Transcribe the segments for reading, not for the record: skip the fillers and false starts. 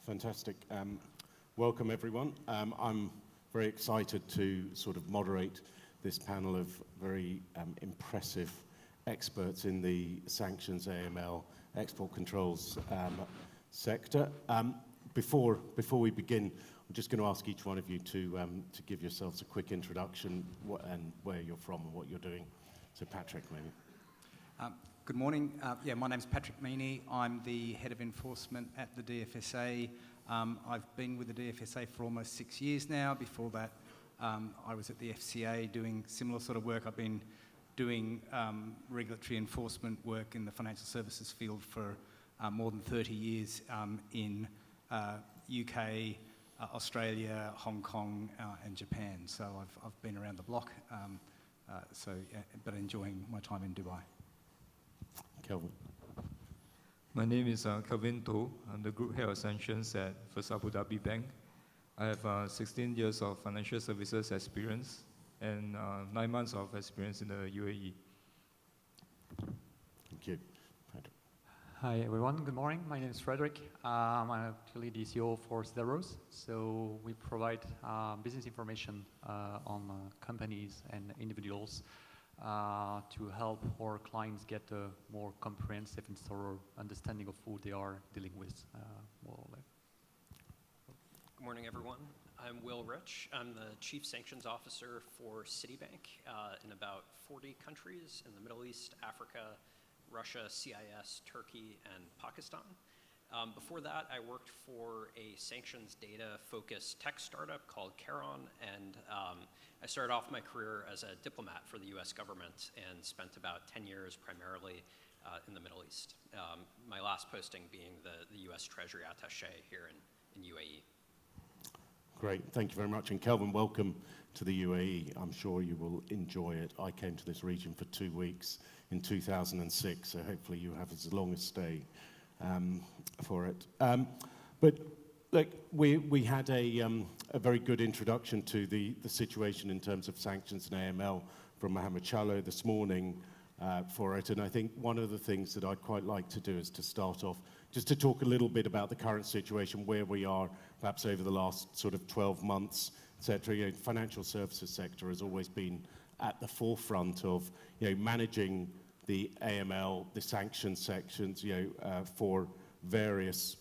Fantastic. Welcome, everyone. I'm very excited to sort of moderate this panel of very impressive experts in the sanctions, AML, export controls sector. Before we begin, I'm just going to ask each one of you to give yourselves a quick introduction and where you're from and what you're doing. So Patrick, maybe. Good morning. My name's Patrick Meaney. I'm the head of enforcement at the DfSA. I've been with the DfSA for almost 6 years now. Before that, I was at the FCA doing similar sort of work. I've been doing regulatory enforcement work in the financial services field for more than 30 years in UK, Australia, Hong Kong, and Japan. So I've been around the block, but enjoying my time in Dubai. Kelvin. My name is Kelvin Toh. I'm the Group Head of Sanctions at First Abu Dhabi Bank. I have 16 years of financial services experience and 9 months of experience in the UAE. Thank you. Patrick. Hi everyone, good morning. My name is Frederic. I'm actually the CEO for Cedar Rose. So we provide business information on companies and individuals to help our clients get a more comprehensive and thorough understanding of who they are dealing with. Good morning, everyone. I'm G.Rich. I'm the Chief Sanctions Officer for Citibank in about 40 countries in the Middle East, Africa, Russia, CIS, Turkey, and Pakistan. Before that, I worked for a sanctions data-focused tech startup called Caron, and I started off my career as a diplomat for the US government and spent about 10 years primarily in the Middle East. My last posting being the US Treasury Attaché here in UAE. Great, thank you very much. And Kelvin, welcome to the UAE. I'm sure you will enjoy it. I came to this region for 2 weeks in 2006, so hopefully you have as long a stay for it. But look, we had a very good introduction to the situation in terms of sanctions and AML from Mohammed Chalo this morning for it. And I think one of the things that I'd quite like to do is to start off just to talk a little bit about the current situation, where we are perhaps over the last sort of 12 months, et cetera. You know, the financial services sector has always been at the forefront of, managing the AML, the sanctions sections, for various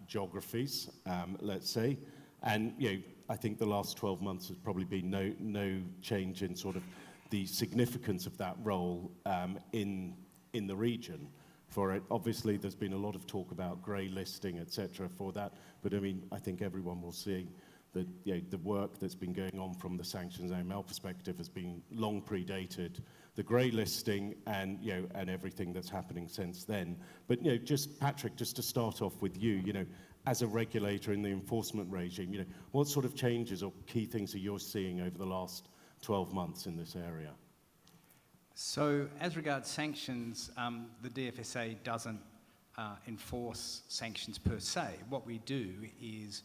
geographies, let's say. And, I think the last 12 months has probably been no change in sort of the significance of that role in the region for it. Obviously, there's been a lot of talk about grey listing, et cetera, for that. But I mean, I think everyone will see that the work that's been going on from the sanctions AML perspective has been long predated the grey listing and and everything that's happening since then. But just Patrick, just to start off with you, as a regulator in the enforcement regime, what sort of changes or key things are you seeing over the last 12 months in this area? So as regards sanctions, the DfSA doesn't enforce sanctions per se. What we do is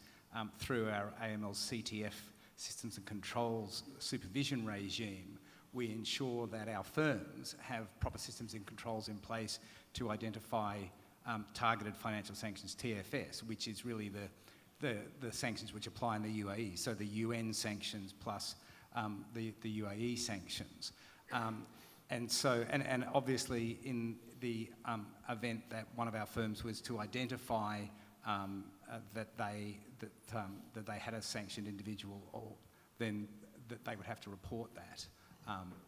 through our AML CTF systems and controls supervision regime, we ensure that our firms have proper systems and controls in place to identify targeted financial sanctions, TFS, which is really the sanctions which apply in the UAE. So the UN sanctions plus the UAE sanctions. And obviously in the event that one of our firms was to identify that they had a sanctioned individual, or then that they would have to report that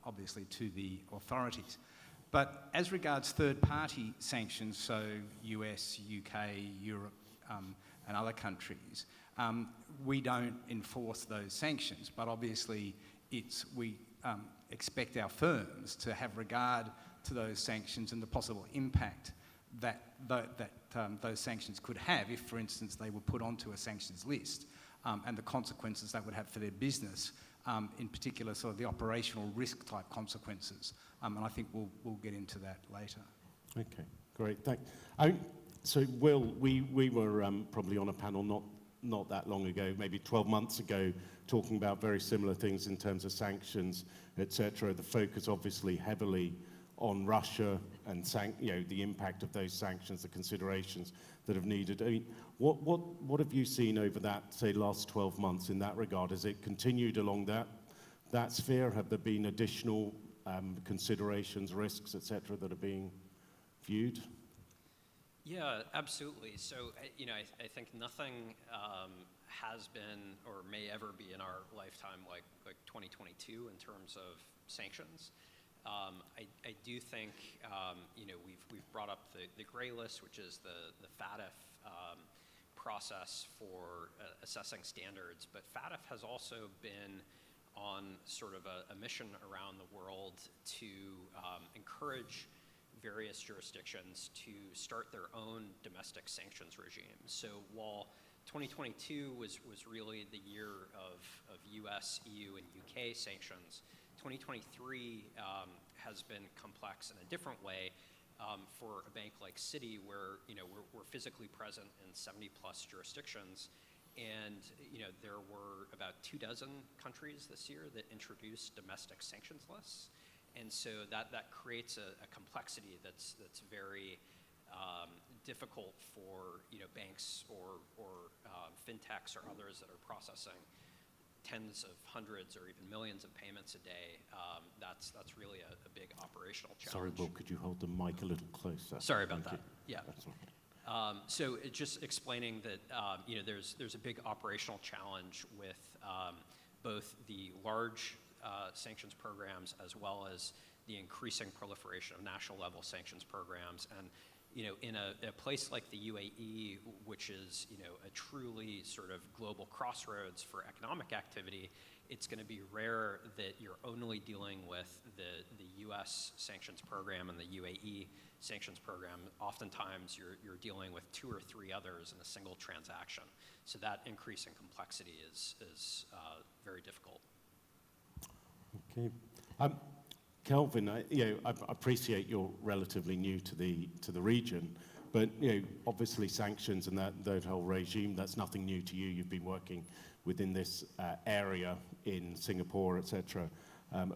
obviously to the authorities. But as regards third-party sanctions, so US, UK, Europe, and other countries, we don't enforce those sanctions. But obviously, we expect our firms to have regard to those sanctions and the possible impact that those sanctions could have if, for instance, they were put onto a sanctions list, and the consequences that would have for their business, in particular sort of the operational risk type consequences. And I think we'll get into that later. Okay, great, thanks. So Will, we were probably on a panel not that long ago, maybe 12 months ago, talking about very similar things in terms of sanctions, etc. The focus obviously heavily on Russia and the impact of those sanctions, the considerations that have needed. I mean, what have you seen over that, say, last 12 months in that regard? Has it continued along that sphere? Have there been additional considerations, risks, etc., that are being viewed? Yeah, absolutely. So, I think nothing has been or may ever be in our lifetime like 2022 in terms of sanctions. I do think, we've brought up the gray list, which is the FATF process for assessing standards, but FATF has also been on sort of a mission around the world to encourage various jurisdictions to start their own domestic sanctions regimes. So while 2022 was really the year of US, EU, and UK sanctions, 2023 has been complex in a different way for a bank like Citi, where we're physically present in 70 plus jurisdictions, and there were about 24 countries this year that introduced domestic sanctions lists, and so that creates a complexity that's very difficult for banks or fintechs or others that are processing tens of hundreds or even millions of payments a day. That's really a big operational challenge. Sorry, Will, could you hold the mic a little closer? Sorry about Thank that. you. Yeah. That's all right. So just explaining that there's a big operational challenge with both the large sanctions programs as well as the increasing proliferation of national level sanctions programs. And in a place like the UAE, which is a truly sort of global crossroads for economic activity, it's going to be rare that you're only dealing with the U.S. sanctions program and the UAE sanctions program. Oftentimes, you're dealing with 2 or 3 others in a single transaction. So that increase in complexity is very difficult. Okay. Kelvin, I appreciate you're relatively new to the region, but obviously sanctions and that whole regime, that's nothing new to you. You've been working within this area in Singapore, etc.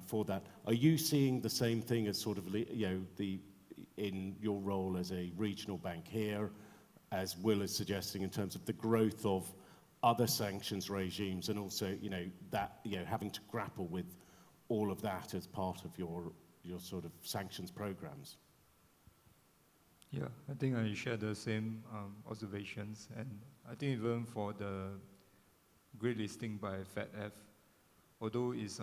For that, are you seeing the same thing as sort of in your role as a regional bank here, as Will is suggesting, in terms of the growth of other sanctions regimes, and also that having to grapple with all of that as part of your sort of sanctions programs? Yeah, I think I share the same observations, and I think even for the gray listing by FATF, although it's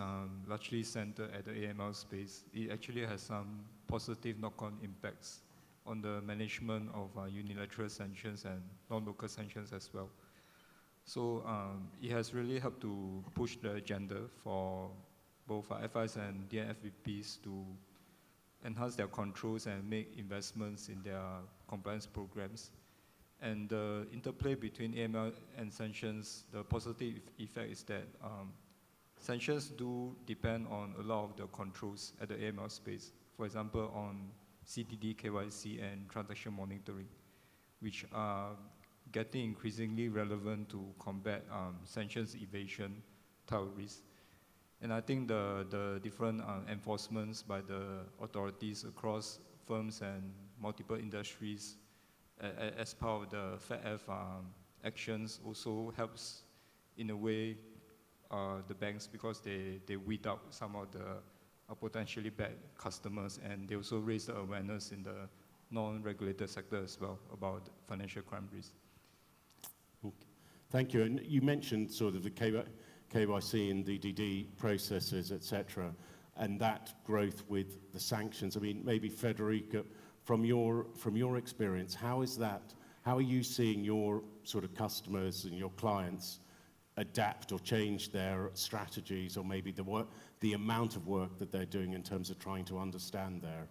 largely centered at the AML space, it actually has some positive knock-on impacts on the management of unilateral sanctions and non-local sanctions as well. So it has really helped to push the agenda for both FIs and DNFVPs to enhance their controls and make investments in their compliance programs. And the interplay between AML and sanctions, the positive effect is that sanctions do depend on a lot of the controls at the AML space. For example, on CDD, KYC, and transaction monitoring, which are getting increasingly relevant to combat sanctions evasion type of risks. And I think the different enforcements by the authorities across firms and multiple industries as part of the FATF actions also helps in a way the banks, because they weed out some of the potentially bad customers, and they also raise the awareness in the non-regulated sector as well about financial crime risk. Okay. Thank you. And you mentioned sort of the KYC and DDD processes, etc., and that growth with the sanctions. I mean, maybe Frederic, from your experience, how are you seeing your sort of customers and your clients adapt or change their strategies, or maybe the amount of work that they're doing in terms of trying to understand there?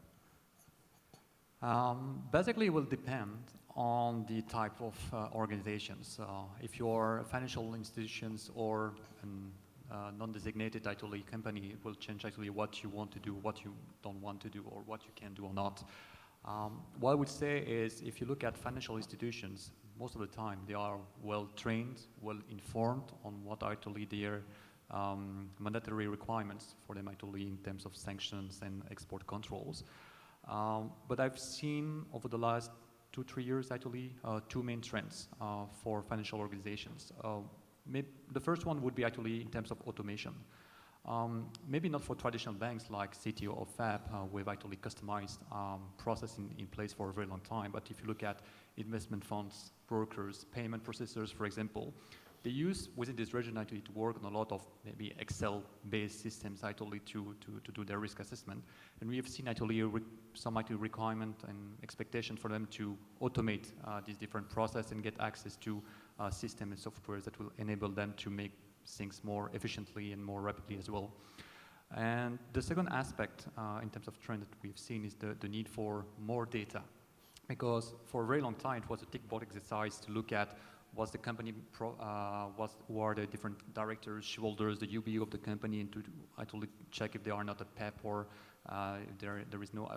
Basically, it will depend on the type of organizations. If you're financial institutions or a non-designated actually company, it will change actually what you want to do, what you don't want to do, or what you can do or not. What I would say is, if you look at financial institutions, most of the time they are well trained, well informed on what are actually their mandatory requirements for them actually in terms of sanctions and export controls. But I've seen over the last 2-3 years actually two main trends for financial organizations. The first one would be actually in terms of automation. Maybe not for traditional banks like Citi or FAB, we've actually customized process in place for a very long time. But if you look at investment funds, brokers, payment processors, for example, they use within this region actually to work on a lot of maybe Excel-based systems actually to do their risk assessment. And we have seen actually some actually requirement and expectation for them to automate these different processes and get access to systems and softwares that will enable them to make things more efficiently and more rapidly as well. And the second aspect in terms of trend that we've seen is the need for more data. Because for a very long time, it was a tick box exercise to look at what's the company, who are the different directors, shareholders, the UBO of the company, and to actually check if they are not a PEP or if there is no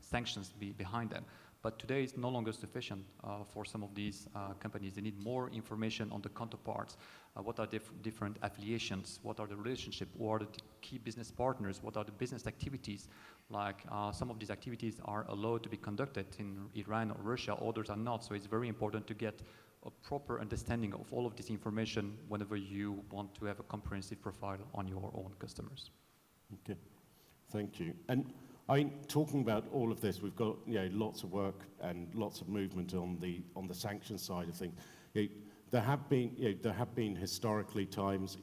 sanctions behind them. But today it's no longer sufficient for some of these companies. They need more information on the counterparts. What are different affiliations? What are the relationships? Who are the key business partners? What are the business activities? Like some of these activities are allowed to be conducted in Iran or Russia, others are not. So it's very important to get a proper understanding of all of this information whenever you want to have a comprehensive profile on your own customers. Okay, thank you. And talking about all of this, we've got lots of work and lots of movement on the sanctions side of things. There have been historically times,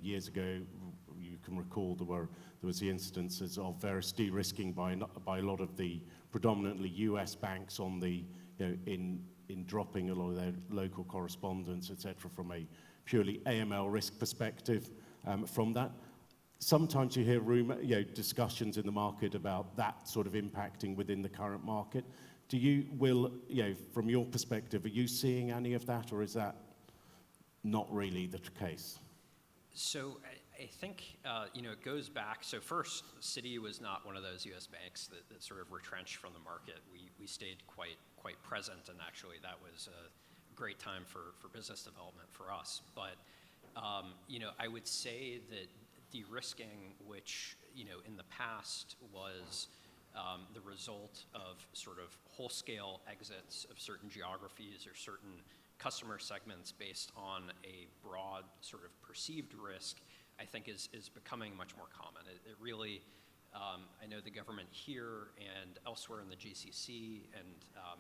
years ago, you can recall there was the instances of various de-risking by a lot of the predominantly US banks on the in dropping a lot of their local correspondence, etc., from a purely AML risk perspective. From that, sometimes you hear discussions in the market about that sort of impacting within the current market. Do you, Will, from your perspective, are you seeing any of that, or is that not really the case? So I think it goes back. So first, Citi was not one of those U.S. banks that sort of retrenched from the market. We stayed quite present, and actually that was a great time for business development for us. But I would say that de-risking, which in the past was the result of sort of whole-scale exits of certain geographies or certain customer segments based on a broad sort of perceived risk, I think is becoming much more common. It really, I know the government here and elsewhere in the GCC and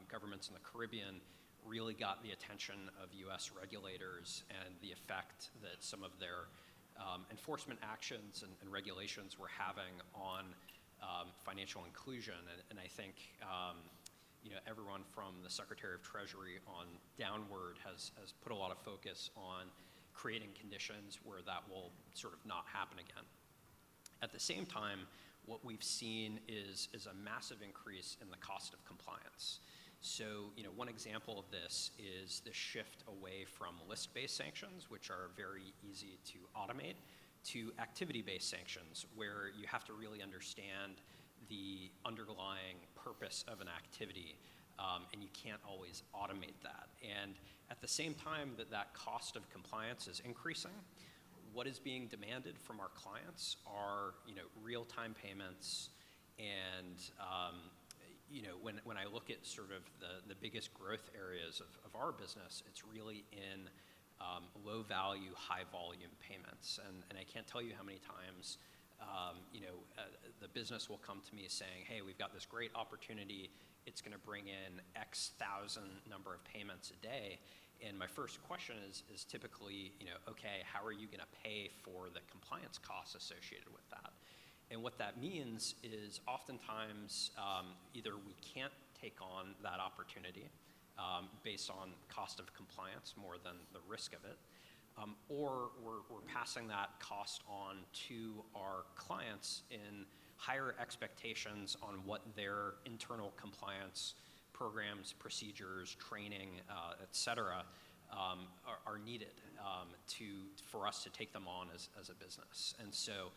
governments in the Caribbean really got the attention of US regulators and the effect that some of their enforcement actions and regulations were having on financial inclusion. And I think everyone from the Secretary of Treasury on downward has put a lot of focus on creating conditions where that will sort of not happen again. At the same time, what we've seen is a massive increase in the cost of compliance. So, one example of this is the shift away from list-based sanctions, which are very easy to automate, to activity-based sanctions, where you have to really understand the underlying purpose of an activity, and you can't always automate that. And at the same time that cost of compliance is increasing, what is being demanded from our clients are, real-time payments. And, when I look at sort of the biggest growth areas of our business, it's really in low-value, high-volume payments. And I can't tell you how many times, the business will come to me saying, hey, we've got this great opportunity. It's going to bring in X thousand number of payments a day. And my first question is typically, okay, how are you going to pay for the compliance costs associated with that? And what that means is oftentimes either we can't take on that opportunity based on cost of compliance more than the risk of it, or we're passing that cost on to our clients in higher expectations on what their internal compliance programs, procedures, training, et cetera, are needed for us to take them on as a business. And so,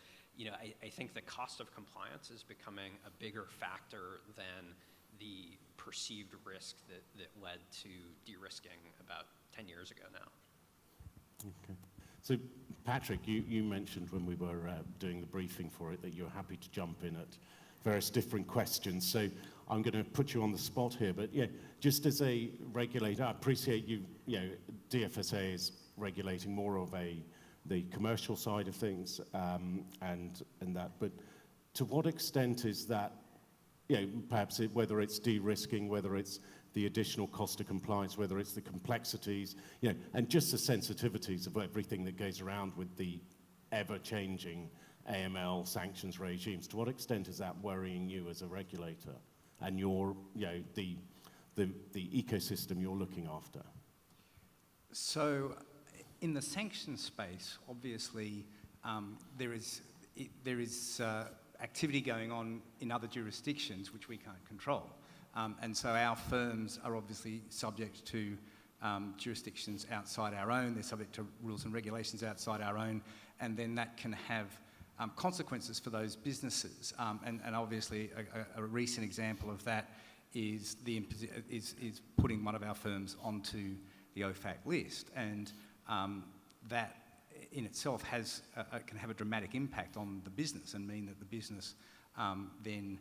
I think the cost of compliance is becoming a bigger factor than the perceived risk that led to de-risking about 10 years ago now. Okay. So, Patrick, you mentioned when we were doing the briefing for it that you're happy to jump in at various different questions. So I'm going to put you on the spot here, but yeah, just as a regulator, I appreciate DfSA is regulating more of the commercial side of things, and that, but to what extent is that, perhaps whether it's de-risking, whether it's the additional cost of compliance, whether it's the complexities, and just the sensitivities of everything that goes around with the ever-changing AML sanctions regimes, to what extent is that worrying you as a regulator and your, the ecosystem you're looking after? So, in the sanctions space, obviously, there is activity going on in other jurisdictions which we can't control. And so our firms are obviously subject to jurisdictions outside our own, they're subject to rules and regulations outside our own, and then that can have consequences for those businesses. And obviously a recent example of that is putting one of our firms onto the OFAC list. And that in itself can have a dramatic impact on the business and mean that the business then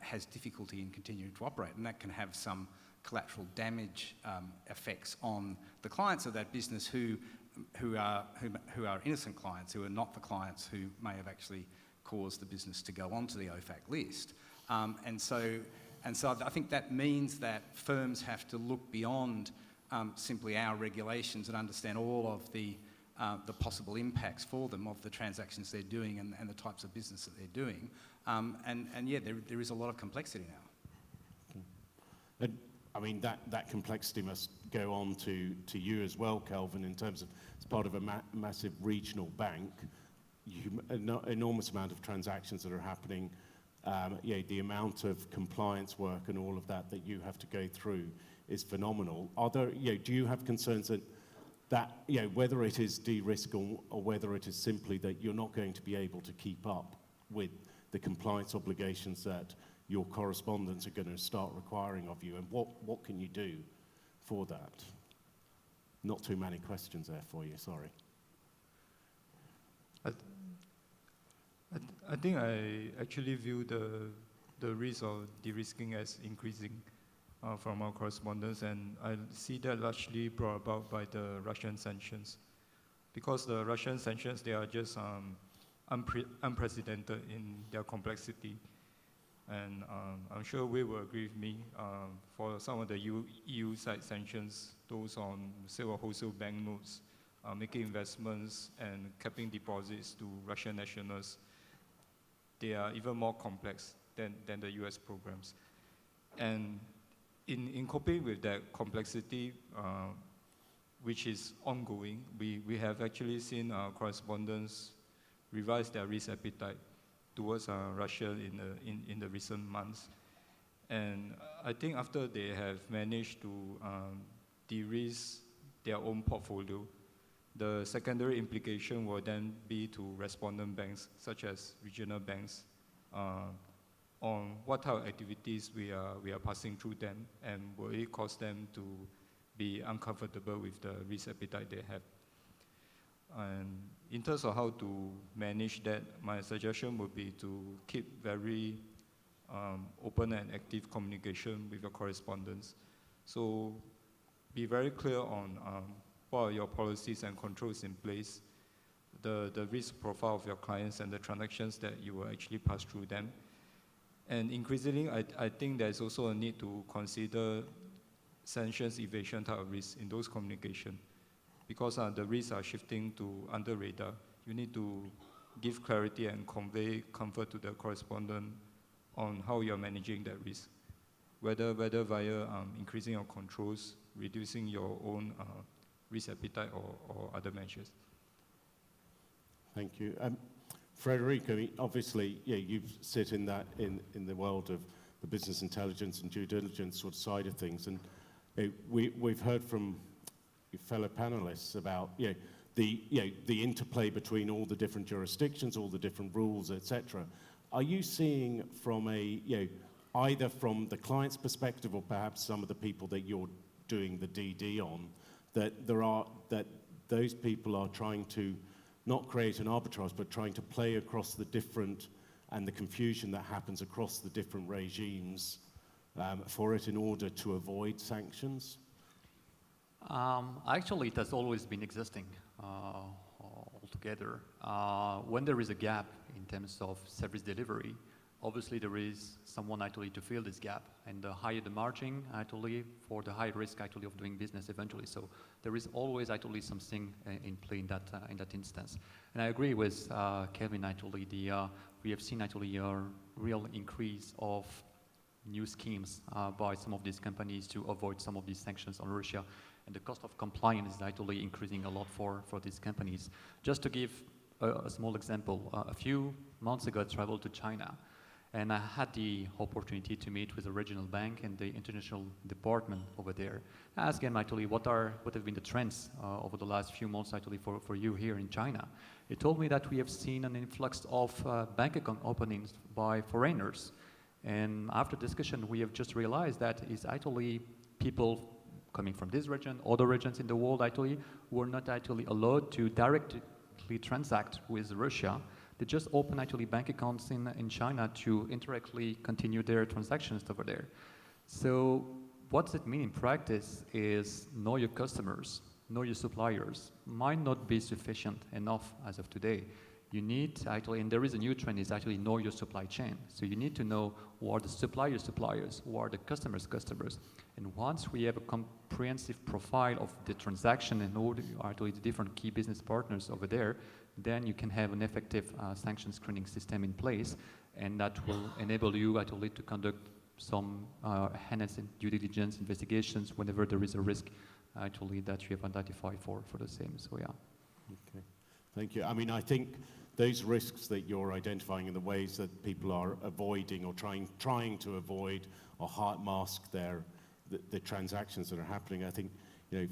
has difficulty in continuing to operate, and that can have some collateral damage effects on the clients of that business who are innocent clients, who are not the clients who may have actually caused the business to go onto the OFAC list. And so I think that means that firms have to look beyond simply our regulations and understand all of the possible impacts for them of the transactions they're doing and the types of business that they're doing. And yeah, there is a lot of complexity now. And I mean, that complexity must go on to you as well, Kelvin, in terms of, as part of a massive regional bank, an enormous amount of transactions that are happening, the amount of compliance work and all of that you have to go through is phenomenal. Are there, do you have concerns that whether it is de-risk or whether it is simply that you're not going to be able to keep up with the compliance obligations that your correspondents are going to start requiring of you, and what can you do for that? Not too many questions there for you, sorry. I think I actually view the risk of de-risking as increasing from our correspondents, and I see that largely brought about by the Russian sanctions. Because the Russian sanctions, they are just unprecedented in their complexity. And I'm sure we will agree with me, for some of the EU side sanctions, those on sale of wholesale bank notes, making investments and capping deposits to Russian nationals, they are even more complex than the US programs. And in coping with that complexity, which is ongoing, we have actually seen our correspondents revise their risk appetite towards Russia in the recent months. And I think after they have managed to de-risk their own portfolio, the secondary implication will then be to respondent banks, such as regional banks, on what type of activities we are passing through them, and will it cause them to be uncomfortable with the risk appetite they have. And in terms of how to manage that, my suggestion would be to keep very open and active communication with your correspondents. So be very clear on what are your policies and controls in place, the risk profile of your clients and the transactions that you will actually pass through them. And increasingly, I think there's also a need to consider sanctions evasion type of risks in those communications, because the risks are shifting to under radar. You need to give clarity and convey comfort to the correspondent on how you're managing that risk, whether via increasing your controls, reducing your own risk appetite, or other measures. Thank you. Frederic, I mean, obviously, you sit in the world of the business intelligence and due diligence sort of side of things, and we've heard from your fellow panelists about the interplay between all the different jurisdictions, all the different rules, etc. Are you seeing from either from the client's perspective or perhaps some of the people that you're doing the DD on, that those people are trying to not create an arbitrage, but trying to play across the different and the confusion that happens across the different regimes for it in order to avoid sanctions? Actually, it has always been existing altogether. When there is a gap in terms of service delivery, obviously there is someone actually to fill this gap, and the higher the margin actually for the high risk actually of doing business eventually. So there is always actually something in play in that instance. And I agree with Kelvin actually. We have seen actually a real increase of new schemes by some of these companies to avoid some of these sanctions on Russia. And the cost of compliance is actually increasing a lot for these companies. Just to give a small example, a few months ago I traveled to China, and I had the opportunity to meet with the regional bank and the international department over there. I asked them actually what have been the trends over the last few months actually for you here in China. They told me that we have seen an influx of bank account openings by foreigners. And after discussion, we have just realized that it's actually people coming from this region, other regions in the world actually, who are not actually allowed to directly transact with Russia. They just open actually bank accounts in China to indirectly continue their transactions over there. So what does it mean in practice is know your customers, know your suppliers. Might not be sufficient enough as of today. You need actually, and there is a new trend, is actually know your supply chain. So you need to know who are the suppliers, who are the customers. And once we have a comprehensive profile of the transaction and all actually the different key business partners over there, then you can have an effective sanction screening system in place, and that will enable you actually to conduct some enhanced due diligence investigations whenever there is a risk actually that you have identified for the same. So yeah. Okay, thank you. I mean, I think those risks that you're identifying and the ways that people are avoiding or trying to avoid or mask the transactions that are happening, I think,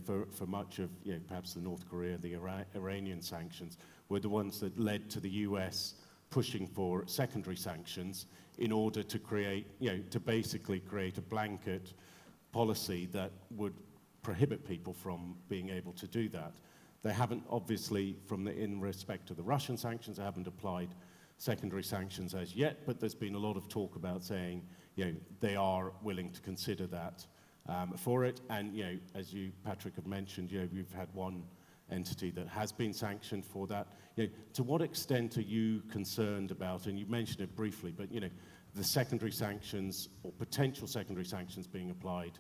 for much of, perhaps the North Korea, the Iranian sanctions, were the ones that led to the US pushing for secondary sanctions in order to create, to basically create a blanket policy that would prohibit people from being able to do that. They haven't, obviously, in respect to the Russian sanctions, they haven't applied secondary sanctions as yet, but there's been a lot of talk about saying, they are willing to consider that for it. And, as you, Patrick, have mentioned, we've had one entity that has been sanctioned for that. To what extent are you concerned about, and you mentioned it briefly, but, the secondary sanctions or potential secondary sanctions being applied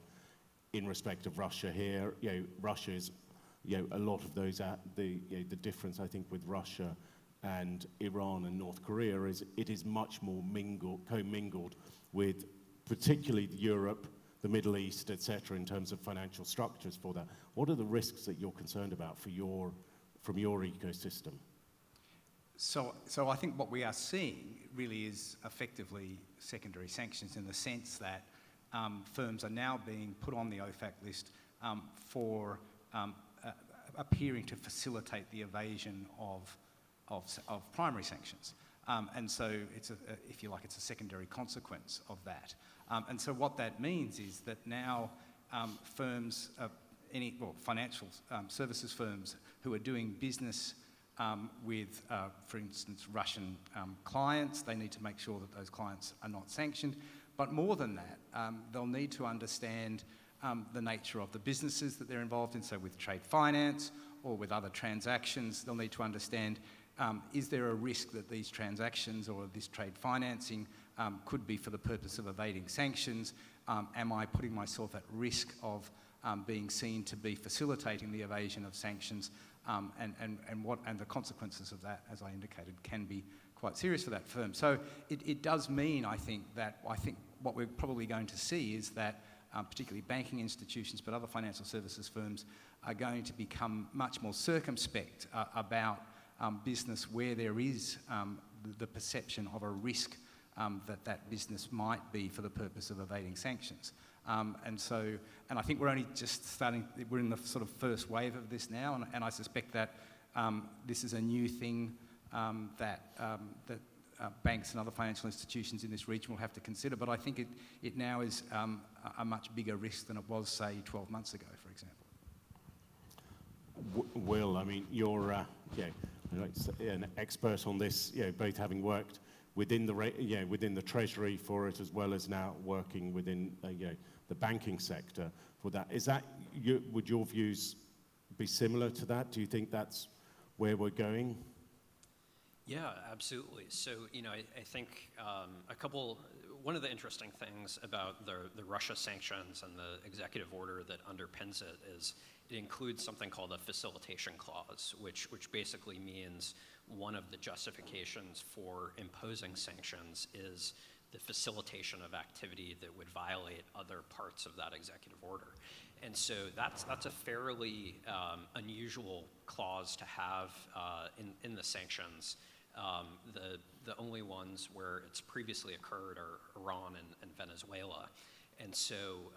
in respect of Russia here? Russia is, a lot of those, the difference, I think, with Russia and Iran and North Korea is it is much more commingled with particularly Europe, the Middle East, etc., in terms of financial structures for that. What are the risks that you're concerned about from your ecosystem? So I think what we are seeing really is effectively secondary sanctions in the sense that firms are now being put on the OFAC list for appearing to facilitate the evasion of primary sanctions. And so it's if you like, it's a secondary consequence of that. And so what that means is that now firms, financial services firms who are doing business with, for instance, Russian clients, they need to make sure that those clients are not sanctioned. But more than that, they'll need to understand the nature of the businesses that they're involved in. So with trade finance or with other transactions, they'll need to understand, is there a risk that these transactions or this trade financing could be for the purpose of evading sanctions? Am I putting myself at risk of being seen to be facilitating the evasion of sanctions? And the consequences of that, as I indicated, can be quite serious for that firm. So it does mean, I think what we're probably going to see is that particularly banking institutions, but other financial services firms are going to become much more circumspect about business where there is the perception of a risk that business might be for the purpose of evading sanctions. And I think we're only just starting, we're in the sort of first wave of this now, and I suspect that this is a new thing that banks and other financial institutions in this region will have to consider. But I think it now is a much bigger risk than it was, say, 12 months ago, for example. Will, I mean, you're an expert on this, both having worked within the Treasury for it, as well as now working within the banking sector for that. Would your views be similar to that? Do you think that's where we're going? Yeah, absolutely. So, I think one of the interesting things about the Russia sanctions and the executive order that underpins it is it includes something called a facilitation clause, which basically means one of the justifications for imposing sanctions is the facilitation of activity that would violate other parts of that executive order. And so that's a fairly unusual clause to have in the sanctions. The only ones where it's previously occurred are Iran and Venezuela. And so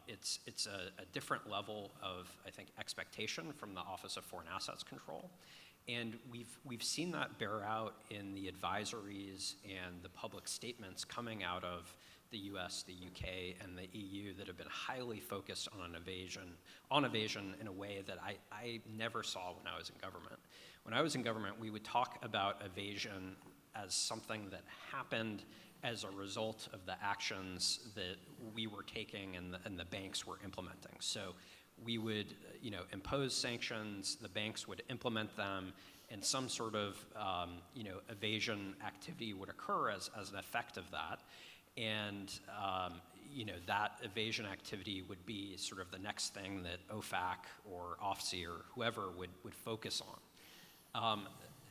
it's a different level of, I think, expectation from the Office of Foreign Assets Control. And we've seen that bear out in the advisories and the public statements coming out of the US, the UK, and the EU that have been highly focused on evasion in a way that I never saw when I was in government. When I was in government, we would talk about evasion as something that happened as a result of the actions that we were taking and the banks were implementing. So we would, impose sanctions, the banks would implement them, and some sort of, evasion activity would occur as an effect of that. And, that evasion activity would be sort of the next thing that OFAC or OFSI or whoever would focus on.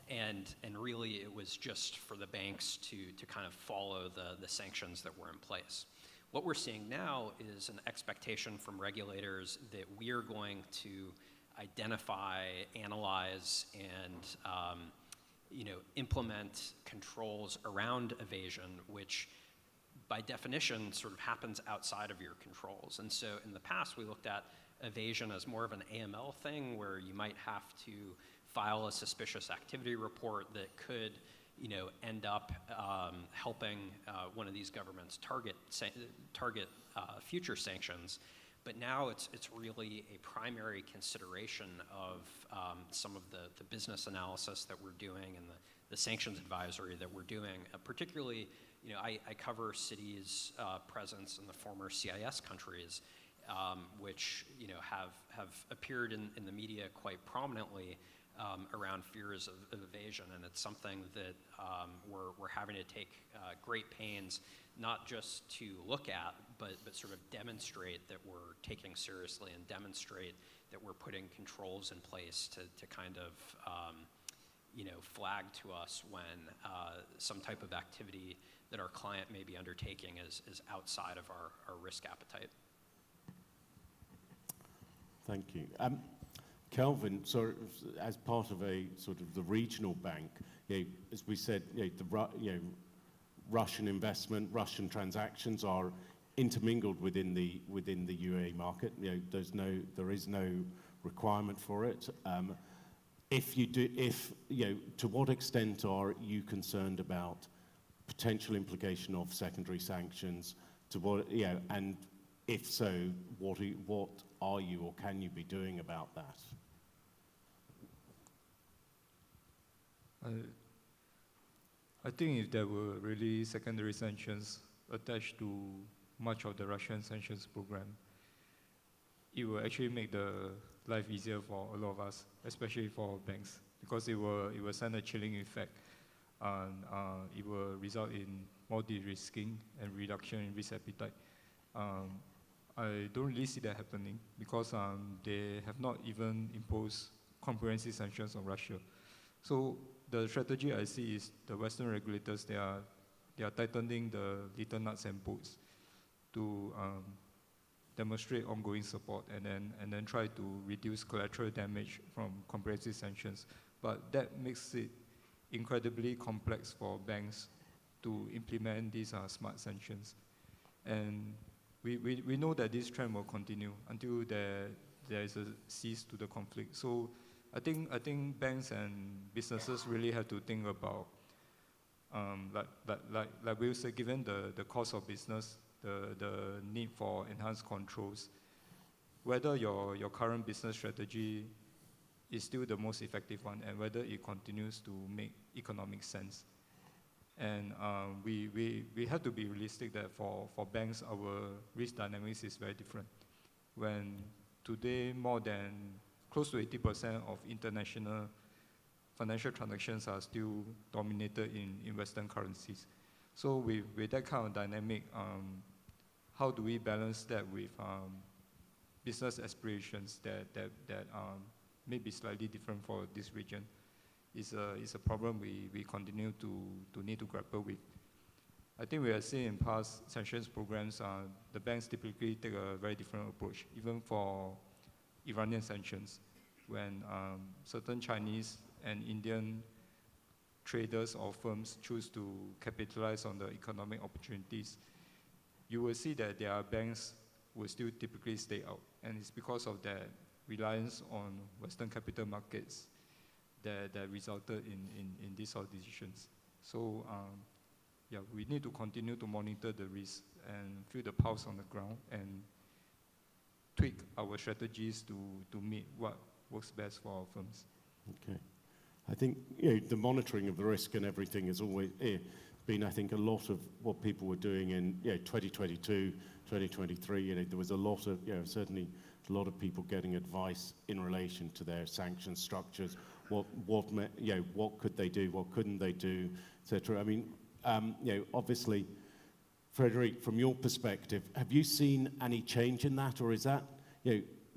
And really it was just for the banks to kind of follow the sanctions that were in place. What we're seeing now is an expectation from regulators that we are going to identify, analyze, and implement controls around evasion, which by definition sort of happens outside of your controls. And so in the past, we looked at evasion as more of an AML thing where you might have to file a suspicious activity report that could end up helping one of these governments target future sanctions. But now it's really a primary consideration of some of the business analysis that we're doing and the sanctions advisory that we're doing. Particularly, I cover Citi's presence in the former CIS countries, which have appeared in the media quite prominently around fears of evasion, and it's something that we're having to take great pains not just to look at, but sort of demonstrate that we're taking seriously and demonstrate that we're putting controls in place to kind of flag to us when some type of activity that our client may be undertaking is outside of our risk appetite. Thank you. Kelvin, so as part of a sort of the regional bank, as we said, Russian investment, Russian transactions are intermingled within the UAE market. There is no requirement for it. To what extent are you concerned about potential implication of secondary sanctions? And if so, what are you or can you be doing about that? I think if there were really secondary sanctions attached to much of the Russian sanctions program, it will actually make the life easier for a lot of us, especially for banks, because it will send a chilling effect, and it will result in more de-risking and reduction in risk appetite. I don't really see that happening because they have not even imposed comprehensive sanctions on Russia. So the strategy I see is the Western regulators, they are tightening the little nuts and bolts to demonstrate ongoing support and then try to reduce collateral damage from comprehensive sanctions. But that makes it incredibly complex for banks to implement these smart sanctions. And we know that this trend will continue until there is a cease to the conflict. So I think banks and businesses really have to think about, like Will said, given the cost of business, the need for enhanced controls, whether your current business strategy is still the most effective one and whether it continues to make economic sense. And we have to be realistic that for banks, our risk dynamics is very different. When today more than close to 80% of international financial transactions are still dominated in Western currencies. So with that kind of dynamic, how do we balance that with business aspirations that may be slightly different for this region? Is a problem we continue to need to grapple with. I think we have seen in past sanctions programs, the banks typically take a very different approach, even for Iranian sanctions, when certain Chinese and Indian traders or firms choose to capitalize on the economic opportunities, you will see that their banks will still typically stay out. And it's because of that reliance on Western capital markets that resulted in these sort of decisions. So yeah, we need to continue to monitor the risk and feel the pulse on the ground and tweak our strategies to meet what works best for our firms. Okay. I think the monitoring of the risk and everything has always been, I think, a lot of what people were doing in 2022, 2023. There was a lot of, certainly a lot of people getting advice in relation to their sanction structures. What could they do? What couldn't they do? Etc. I mean, obviously, Frederic, from your perspective, have you seen any change in that, or is that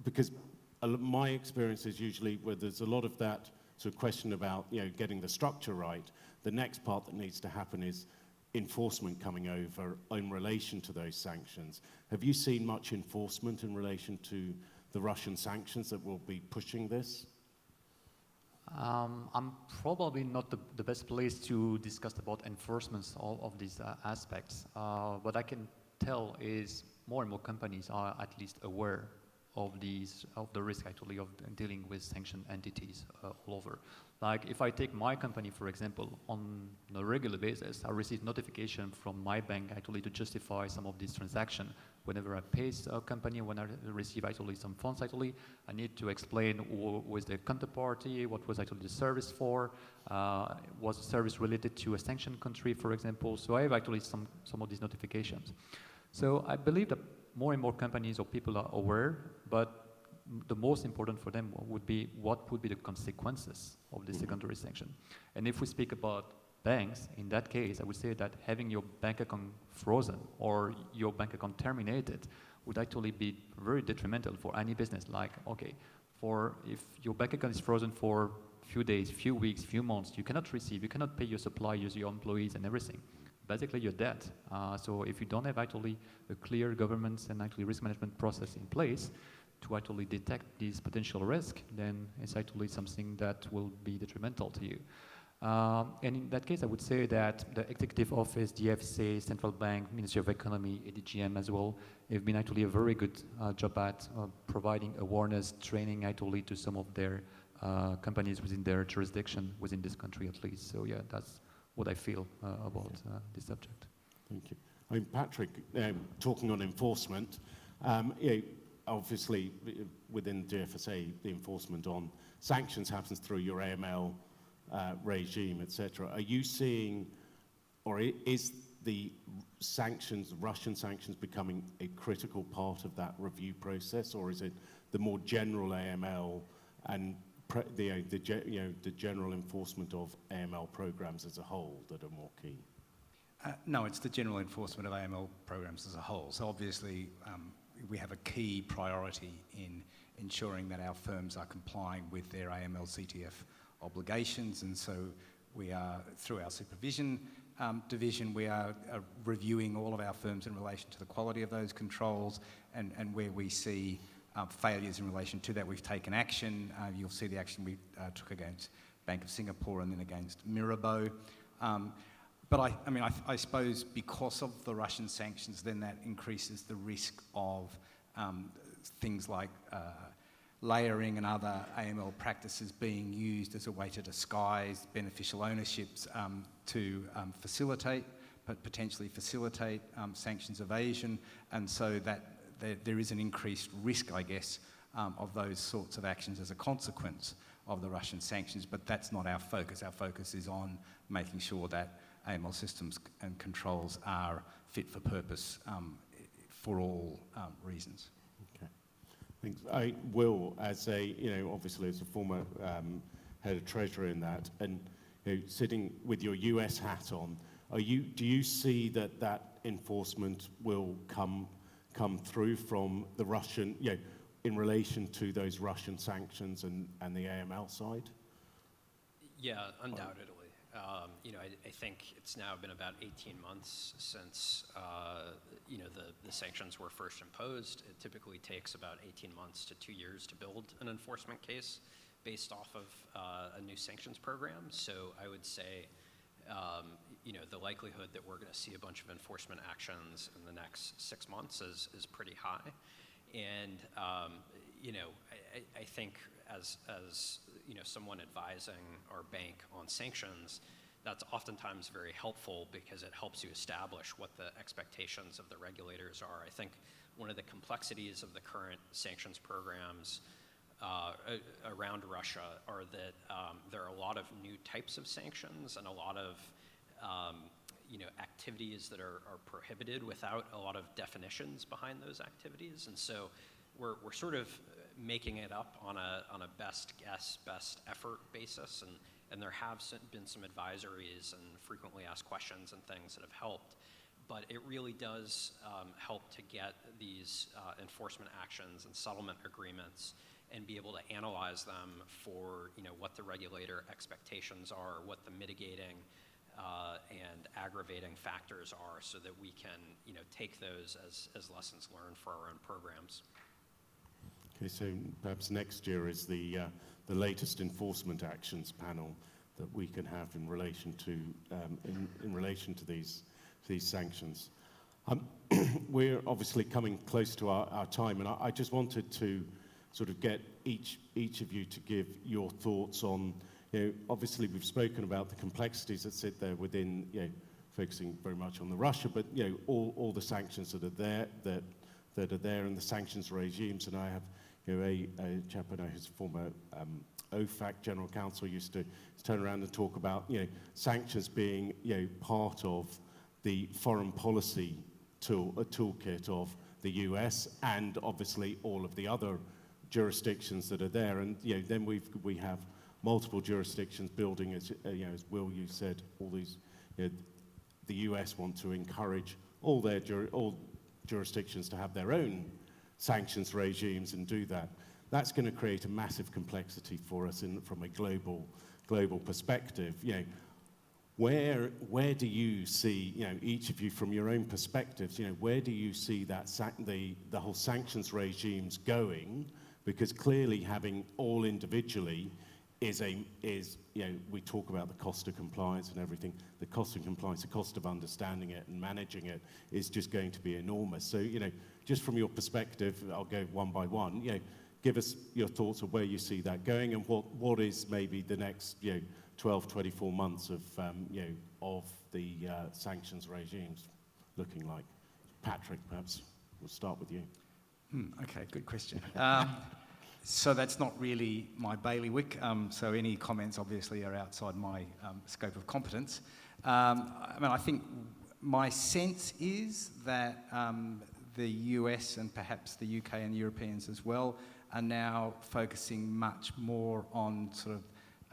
because my experience is usually where there's a lot of that sort of question about getting the structure right. The next part that needs to happen is enforcement coming over in relation to those sanctions. Have you seen much enforcement in relation to the Russian sanctions that will be pushing this? I'm probably not the best place to discuss about enforcements of these aspects. What I can tell is more and more companies are at least aware of the risk actually of dealing with sanctioned entities all over. Like if I take my company, for example, on a regular basis, I receive notification from my bank actually to justify some of these transactions. Whenever I pay a company, when I receive actually some funds actually, I need to explain who was the counterparty, what was actually the service for, was the service related to a sanctioned country, for example. So I have actually some of these notifications. So I believe that more and more companies or people are aware, but the most important for them would be what would be the consequences of the secondary sanction. And if we speak about banks, in that case, I would say that having your bank account frozen or your bank account terminated would actually be very detrimental for any business. Like, okay, if your bank account is frozen for a few days, few weeks, few months, you cannot pay your suppliers, your employees and everything. Basically, you're dead. So if you don't have actually a clear governance and actually risk management process in place to actually detect these potential risk, then it's actually something that will be detrimental to you. And in that case, I would say that the Executive Office, DfSA, Central Bank, Ministry of Economy, ADGM as well, have been actually a very good job at providing awareness, training actually to some of their companies within their jurisdiction, within this country at least. So yeah, that's what I feel about this subject. Thank you. I mean, Patrick, talking on enforcement, obviously within DfSA, the enforcement on sanctions happens through your AML regime, etc. Are you seeing, or is the sanctions, Russian sanctions, becoming a critical part of that review process, or is it the more general AML and the general enforcement of AML programs as a whole that are more key? No, it's the general enforcement of AML programs as a whole. So obviously, we have a key priority in ensuring that our firms are complying with their AML CTF obligations, and so we are, through our supervision division, we are reviewing all of our firms in relation to the quality of those controls, and where we see failures in relation to that, we've taken action. You'll see the action we took against Bank of Singapore and then against Mirabeau. But I suppose because of the Russian sanctions, then that increases the risk of things like layering and other AML practices being used as a way to disguise beneficial ownerships to facilitate, but potentially facilitate sanctions evasion, and so that there is an increased risk, I guess, of those sorts of actions as a consequence of the Russian sanctions, but that's not our focus. Our focus is on making sure that AML systems and controls are fit for purpose for all reasons. Okay. Thanks. I will, as a, obviously as a former head of treasury in that, and sitting with your US hat on, do you see that enforcement will come through from the Russian, in relation to those Russian sanctions and the AML side? Yeah, undoubtedly. I think it's now been about 18 months since the sanctions were first imposed. It typically takes about 18 months to 2 years to build an enforcement case based off of a new sanctions program. So I would say, the likelihood that we're going to see a bunch of enforcement actions in the next 6 months is pretty high. And I think as someone advising our bank on sanctions, that's oftentimes very helpful because it helps you establish what the expectations of the regulators are. I think one of the complexities of the current sanctions programs around Russia are that there are a lot of new types of sanctions and a lot of activities that are prohibited without a lot of definitions behind those activities. And so we're sort of making it up on a best guess, best effort basis, and there have been some advisories and frequently asked questions and things that have helped. But it really does help to get these enforcement actions and settlement agreements and be able to analyze them for what the regulator expectations are, what the mitigating and aggravating factors are, so that we can take those as lessons learned for our own programs. Okay, so perhaps next year is the latest enforcement actions panel that we can have in relation to these sanctions. We're obviously coming close to our time, and I just wanted to sort of get each of you to give your thoughts on, obviously we've spoken about the complexities that sit there within, focusing very much on the Russia, but all the sanctions that are there and the sanctions regimes. And I have a chap I know who's former OFAC general counsel used to turn around and talk about sanctions being part of the foreign policy toolkit of the US and obviously all of the other jurisdictions that are there. And then we have multiple jurisdictions building, as Will, you said, all these. The US want to encourage all jurisdictions to have their own sanctions regimes and do that. That's going to create a massive complexity for us from a global perspective. Where do you see, each of you from your own perspectives, where do you see that the whole sanctions regimes going? Because clearly having all individually is we talk about the cost of compliance and everything. The cost of compliance, the cost of understanding it and managing it is just going to be enormous. So, just from your perspective, I'll go one by one, give us your thoughts of where you see that going and what is maybe the next, 12, 24 months of the sanctions regimes looking like. Patrick, perhaps we'll start with you. Okay, good question. So that's not really my bailiwick, so any comments obviously are outside my scope of competence. I think my sense is that the US and perhaps the UK and Europeans as well are now focusing much more on sort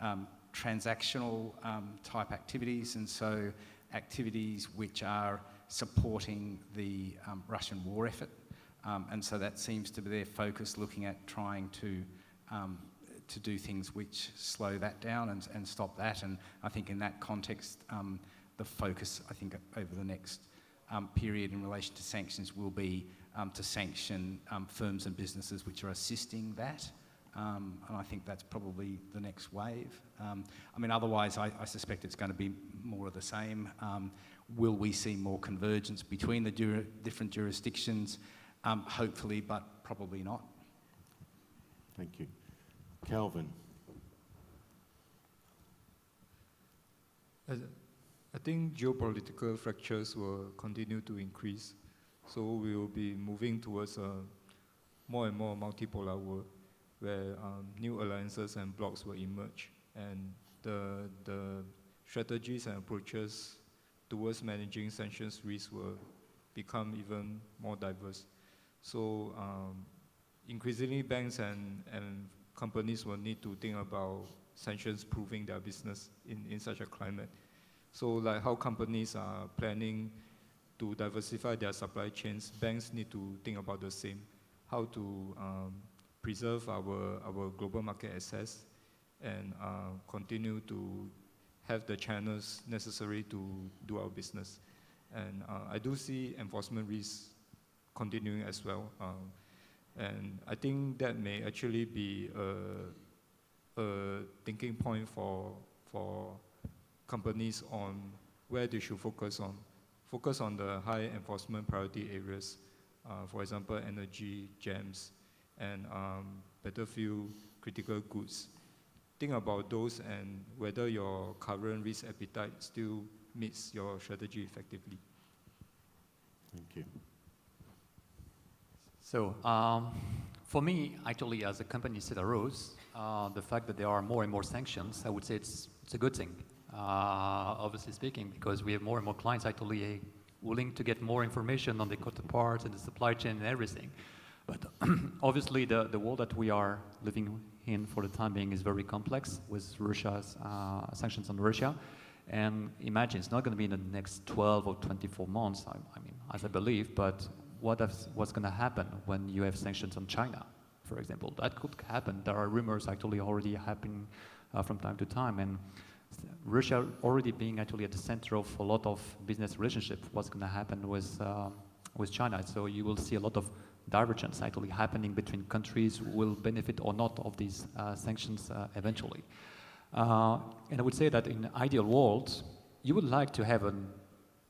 of transactional type activities, and so activities which are supporting the Russian war effort. And so that seems to be their focus, looking at trying to do things which slow that down and stop that. And I think in that context, the focus, I think, over the next period in relation to sanctions will be to sanction firms and businesses which are assisting that. And I think that's probably the next wave. Otherwise, I suspect it's going to be more of the same. Will we see more convergence between the different jurisdictions? Hopefully, but probably not. Thank you. Kelvin. I think geopolitical fractures will continue to increase. So we will be moving towards a more and more multipolar world where new alliances and blocs will emerge. And the strategies and approaches towards managing sanctions risk will become even more diverse. So increasingly banks and companies will need to think about sanctions proving their business in such a climate. So like how companies are planning to diversify their supply chains, banks need to think about the same, how to preserve our global market access and continue to have the channels necessary to do our business. And I do see enforcement risks continuing as well. And I think that may actually be a thinking point for companies on where they should focus on. Focus on the high enforcement priority areas, for example, energy, gems, and battlefield critical goods. Think about those and whether your current risk appetite still meets your strategy effectively. Thank you. So for me, actually, as a company, Cedar Rose, the fact that there are more and more sanctions, I would say it's a good thing, obviously speaking, because we have more and more clients actually willing to get more information on the counterparts and the supply chain and everything. But obviously, the world that we are living in for the time being is very complex with Russia's sanctions on Russia. And imagine, it's not going to be in the next 12 or 24 months, I mean, as I believe, but what's going to happen when you have sanctions on China, for example? That could happen. There are rumors actually already happening from time to time. And Russia already being actually at the center of a lot of business relationships, what's going to happen with China. So you will see a lot of divergence actually happening between countries who will benefit or not of these sanctions eventually. And I would say that in an ideal world, you would like to have an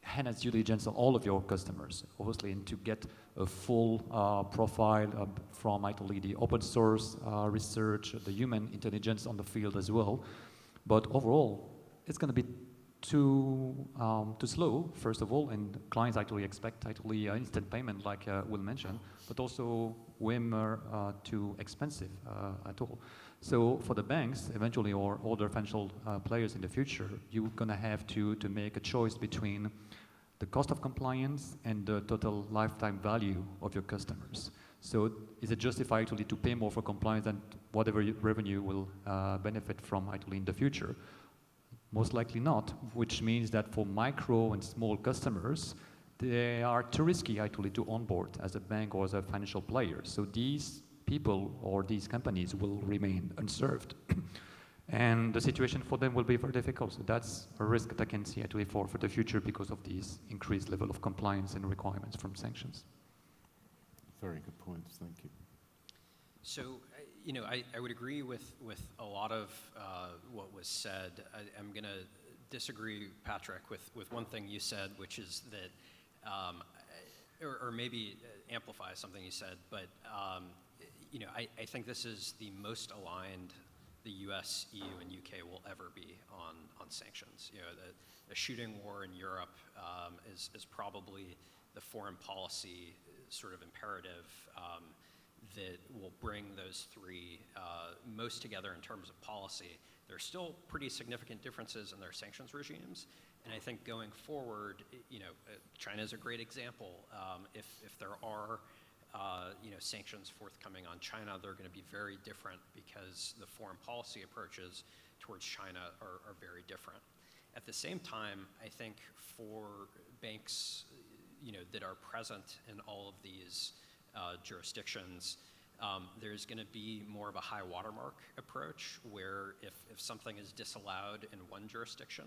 enhanced due diligence on all of your customers, obviously, and to get a full profile from actually the open source research, the human intelligence on the field as well. But overall, it's going to be too slow, first of all, and clients actually expect actually instant payment, like Will mentioned, but also way more too expensive at all. So for the banks, eventually, or other financial players in the future, you're going to have to make a choice between the cost of compliance and the total lifetime value of your customers. So is it justified actually to pay more for compliance than whatever revenue will benefit from actually in the future? Most likely not, which means that for micro and small customers, they are too risky actually to onboard as a bank or as a financial player. So these people or these companies will remain unserved. And the situation for them will be very difficult. So that's a risk that I can see actually for the future because of these increased level of compliance and requirements from sanctions. Very good points, thank you. So, you know, I would agree with a lot of what was said. I'm going to disagree, Patrick, with one thing you said, which is that, or maybe amplify something you said, but, you know, I think this is the most aligned the US, EU, and UK will ever be on sanctions. You know, the shooting war in Europe is probably the foreign policy sort of imperative that will bring those three most together in terms of policy. There are still pretty significant differences in their sanctions regimes, and I think going forward, you know, China is a great example. If there are you know, sanctions forthcoming on China, they're going to be very different because the foreign policy approaches towards China are very different. At the same time, I think for banks, you know, that are present in all of these jurisdictions, there's going to be more of a high watermark approach where if something is disallowed in one jurisdiction,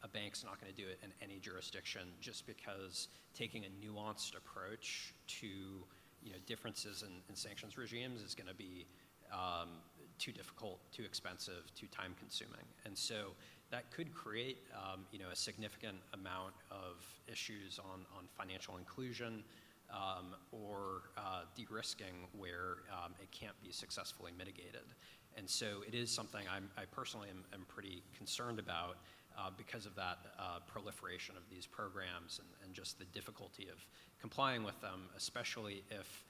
a bank's not going to do it in any jurisdiction just because taking a nuanced approach to, you know, differences in sanctions regimes is going to be too difficult, too expensive, too time consuming. And so that could create, you know, a significant amount of issues on financial inclusion or de-risking where it can't be successfully mitigated. And so it is something I personally am pretty concerned about because of that proliferation of these programs and just the difficulty of complying with them, especially if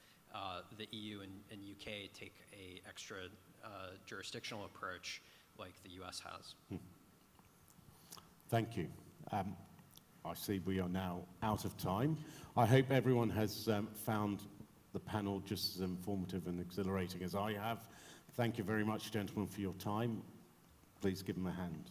the EU and UK take a extra jurisdictional approach like the US has. Thank you. I see we are now out of time. I hope everyone has found the panel just as informative and exhilarating as I have. Thank you very much, gentlemen, for your time. Please give them a hand.